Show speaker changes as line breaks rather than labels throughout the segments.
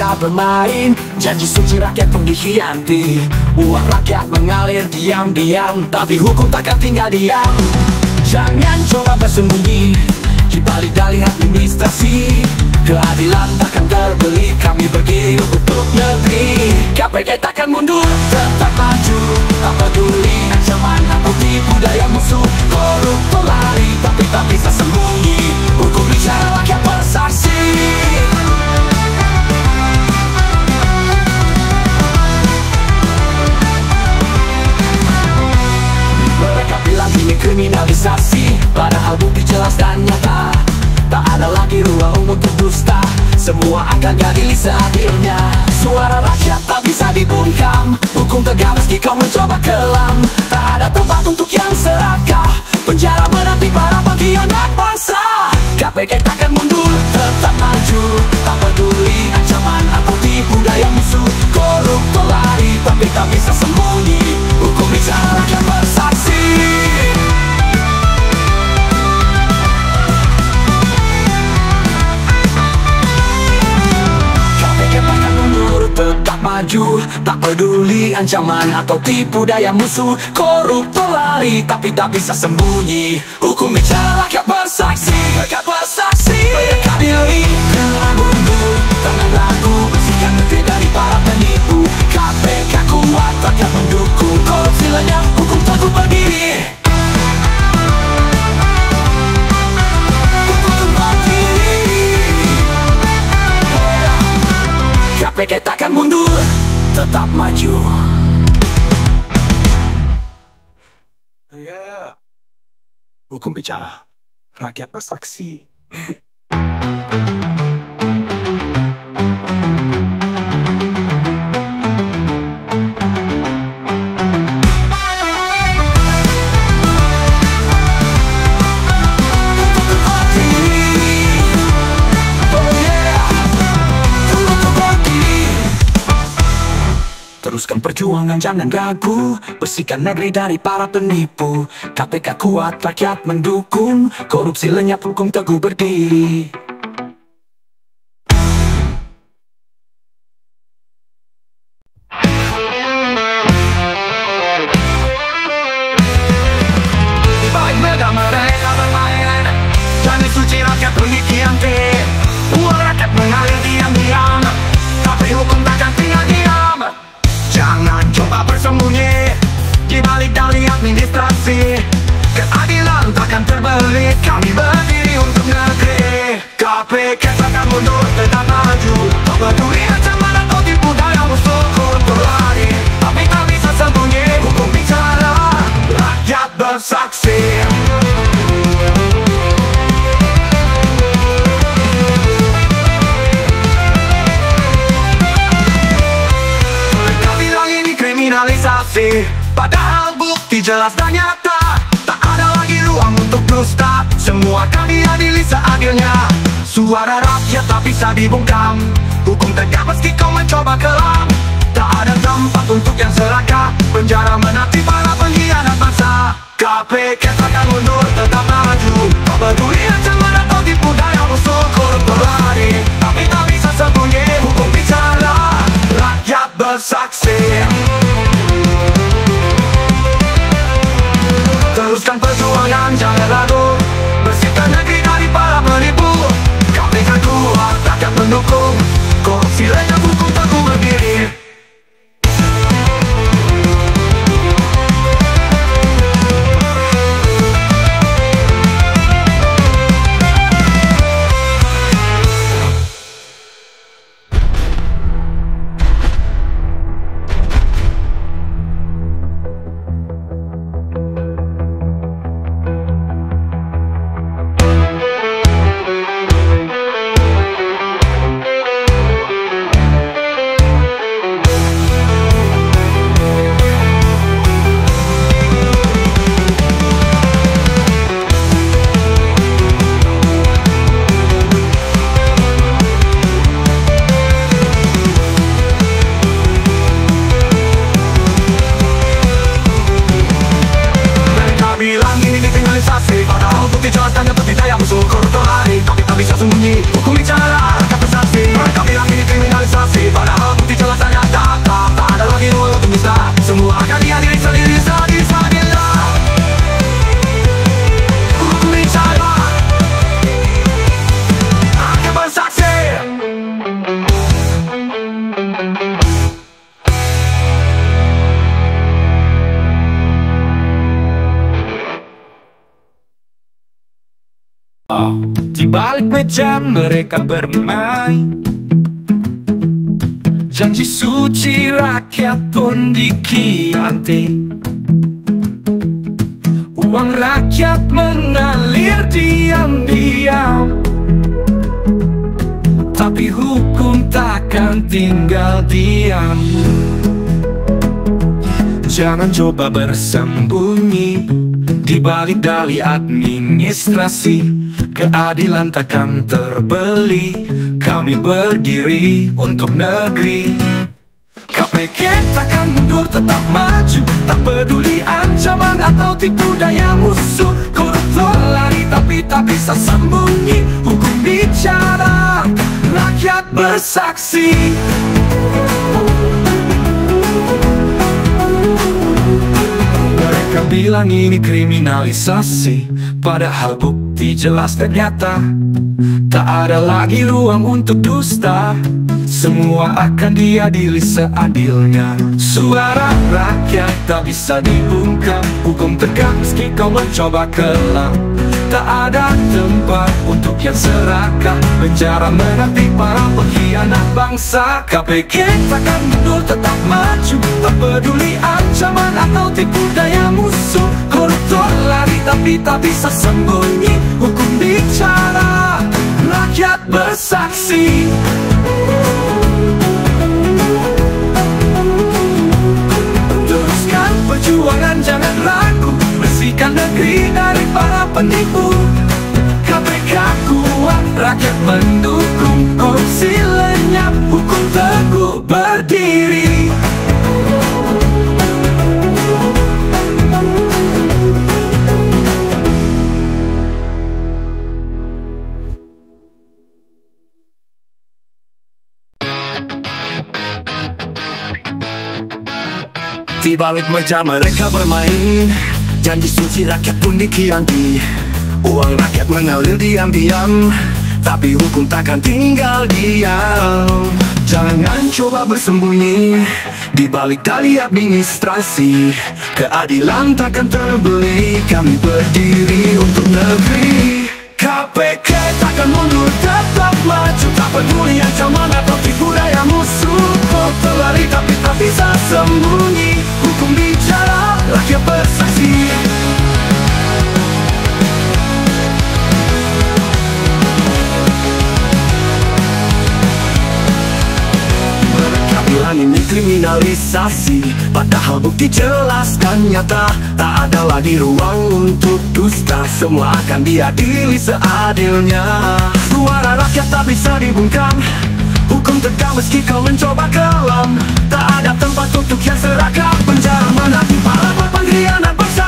mereka bermain. Janji suci rakyat pun dikhianati. Uang rakyat mengalir diam-diam, tapi hukum takkan tinggal diam. Jangan coba bersembunyi di balik dalih administrasi. Keadilan takkan terbeli, kami berdiri untuk negeri. KPK takkan mundur, tetap maju, tak peduli ancaman atau tipu daya musuh. Koruptor lari, tapi tak bisa sembunyi. Hukum bicara, rakyat bersaksi. Mereka bilang ini kriminalisasi, padahal bukti jelas dan nyata. Tak ada lagi ruang untuk dusta, semua akan diadili seadilnya. Suara rakyat tak bisa dibungkam, hukum tegak meski kau mencoba kelam. Tak ada tempat untuk yang serakah, penjara menanti para pengkhianat bangsa. KPK takkan mundur, tetap maju, tak peduli ancaman atau tipu daya musuh. Koruptor lari, tapi tak bisa sembunyi. Hukum bicara, rakyat bersaksi. Tetap maju, tak peduli ancaman atau tipu daya musuh. Koruptor lari, tapi tak bisa sembunyi. Hukum bicara, rakyat bersaksi. Rakyat bersaksi. Mereka diri, jangan mundur, tangan ragu, bersihkan negeri dari para penipu. KPK kuat, rakyat mendukung. Korupsi lenyap, hukum teguh berdiri. KPK takkan mundur, tetap maju. Hukum bicara, rakyat bersaksi. Teruskan perjuangan, jangan ragu, bersihkan negeri dari para penipu. KPK kuat, rakyat mendukung. Korupsi lenyap, hukum teguh berdiri. Baik mereka bermain, janji suci rakyat pun dikhianati. Uang rakyat mengalir diam-diam, tapi hukum takkan tinggal diam. Jangan coba bersembunyi di balik dalih administrasi. Keadilan takkan terbeli, kami berdiri untuk negeri. KPK takkan mundur, tetap maju, tak peduli ancaman atau tipu daya musuh. Koruptor lari, tapi tak bisa sembunyi. Hukum bicara, rakyat bersaksi. Padahal bukti jelas dan nyata. Tak ada lagi ruang untuk dusta, semua akan diadili seadilnya. Suara rakyat tak bisa dibungkam, hukum tegak meski kau mencoba kelam. Tak ada tempat untuk yang serakah, penjara menanti para pengkhianat bangsa. KPK takkan mundur, tetap maju, tak peduli ancaman atau tipu daya musuh. Koruptor lari, tapi tak bisa sembunyi. Hukum bicara, rakyat bersaksi. Teruskan perjuangan, jangan ragu, bersihkan negeri dari para penipu. KPK kuat, rakyat mendukung. Korupsi lenyap, hukum teguh berdiri. Di balik meja mereka bermain, janji suci rakyat pun dikhianati. Uang rakyat mengalir diam-diam, tapi hukum takkan tinggal diam. Jangan coba bersembunyi di balik dalih administrasi. Keadilan takkan terbeli, kami berdiri untuk negeri. KPK takkan mundur, tetap maju, tak peduli ancaman atau tipu daya musuh. Koruptor lari tapi tak bisa sembunyi, hukum bicara, rakyat bersaksi. Mereka bilang ini kriminalisasi, padahal bukti jelas dan nyata. Tak ada lagi ruang untuk dusta, semua akan diadili seadilnya. Suara rakyat tak bisa dibungkam, hukum tegak meski kau mencoba kelam. Tak ada tempat untuk yang serakah, penjara menanti para pengkhianat bangsa. KPK takkan mundur, tetap maju, tak peduli ancaman atau tipu daya musuh. Koruptor lari tapi tak bisa sembunyi, hukum bicara, rakyat bersaksi. Teruskan perjuangan, jangan ragu, bersihkan negeri dari para penipu. KPK kuat, rakyat mendukung, korupsi lenyap, hukum teguh berdiri. Di balik meja mereka bermain, janji suci rakyat pun dikhianati. Uang rakyat mengalir diam-diam, tapi hukum takkan tinggal diam. Jangan coba bersembunyi di balik dalih administrasi. Keadilan takkan terbeli, kami berdiri untuk negeri. KPK takkan mundur, tetap maju, tak peduli ancaman atau tipu daya musuh. Koruptor lari tapi tak bisa sembunyi, hukum bicara, rakyat bersaksi. Mereka bilang ini kriminalisasi, padahal bukti jelas dan nyata. Tak ada lagi ruang untuk dusta, semua akan diadili seadilnya. Suara rakyat tak bisa dibungkam, hukum tegak meski kau mencoba kelam. Tak ada tempat untuk yang serakah, penjara menanti para pengkhianat bangsa.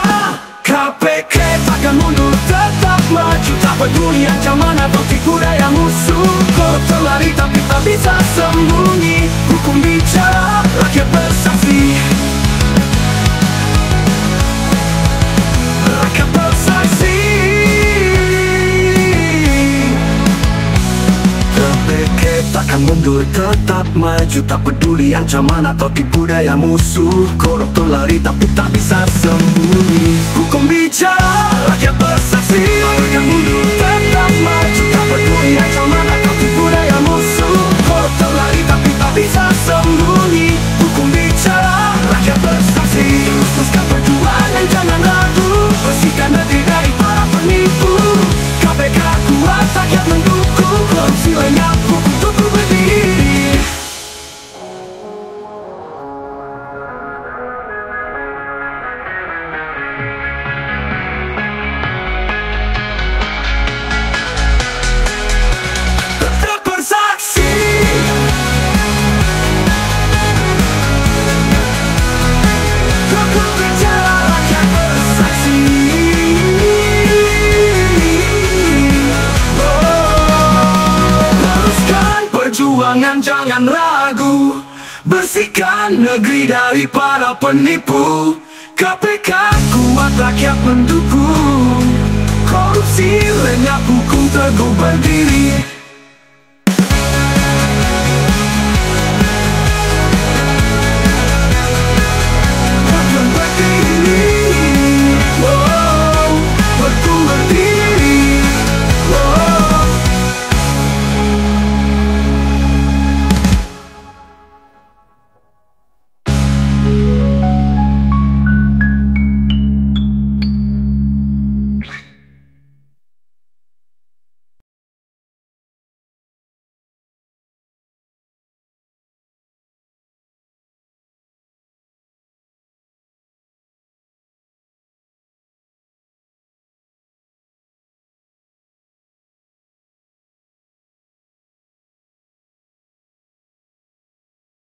KPK takkan mundur, tetap maju, tak peduli ancaman atau tipu daya musuh. Koruptor lari tapi tak bisa sembunyi, hukum bicara, rakyat bersaksi. Rakyat bersaksi. KPK takkan mundur, tetap maju, tak peduli ancaman atau tipu daya musuh. Koruptor lari tapi tak bisa sembunyi, hukum bicara, rakyat bersaksi. Takkan mundur, tetap maju, tak peduli ancaman atau tipu daya musuh. Koruptor lari tapi tak bisa sembunyi, hukum bicara, rakyat bersaksi. Teruskan perjuangan, jangan ragu, bersihkan negeri dari para penipu. KPK kuat, rakyat mendukung, korupsi lenyap, hukum teguh berdiri. Tetap bersaksi. Hukum bicara, rakyat bersaksi. Teruskan perjuangan, jangan ragu, bersihkan negeri dari para penipu. KPK kuat, rakyat mendukung, korupsi lenyap, hukum teguh berdiri.